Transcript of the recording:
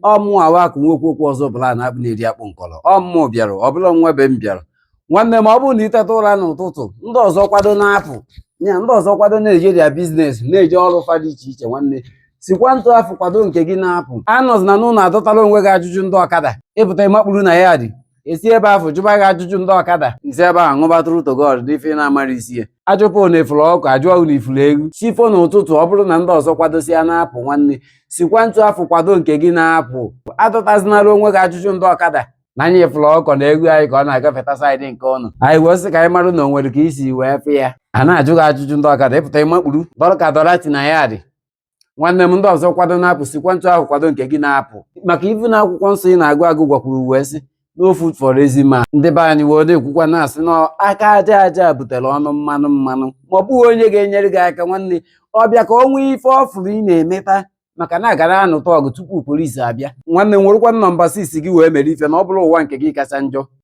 ọmụ awakụ nwoke okwu ọzọ bụla na-abụ na-eri akpụ nkọrọ ọmụ bịara ọbụla nwa be m bịara nwanne m ọ bụrụ na iteta ụra n'ụtụtụ ndị ọzọ kwado na-apụ ya ndị ọzọ kwado na-eje dia biznes na-eje ọrụ fa dị iche iche nwanne sikwa ntụ afọ kwado nke gị na-apụ anọzina n'ụlọ adọtara onwe gị ajụjụ ndị ọkada ịpụta ịmakpuru na ya dị esi ebe afọ jụba gị ajụjụ ndị ọkada isi ebe ahụ ṅụbatụrụ togod dịfe na-amara isi ya ajụpụ na efuru ọkụ ajụọ na ifuru egwu sifo n'ụtụtụ ọ bụrụ na ndị ọzọ kwadosia na-apụ nwanne sikwa ntụ afọ kwado nke gị na-apụ adọtazinara onwe gị ajụjụ ndị ọkada na anyị efuru ọkụ na egwu anyị ka ọ na-agafeta saịdị nke ọnụ anyị wee sị ka anyị marụ na o nwere ka isi wee fụ ya a na-ajụ gị ajụjụ ndị ọkada ịpụta ịmakpuru dọrọ ka dọrati na ya dị nwanne m ndị ọzọ kwado na-apụ sikwa ntụ ahụ kwado nke gị na-apụ maka ibu na akwụkwọ nsọ ị na-agụ agụ gwakwuru wee sị no food for lazy man ndị be anyị wee na-ekwukwa na-asị na aka aja aja butere ọnụ mmanụ ma ọ bụghị onye ga-enyere gị aka nwanne ọbịa ka ọ nwee ife ọfụrụ ị na-emeta maka na agara anụta ọgụ tupu polisi abịa nwanne nwerekwa nọmba 6 gị wee mere ife na ọ bụrụ ụwa nke gị kacha njọ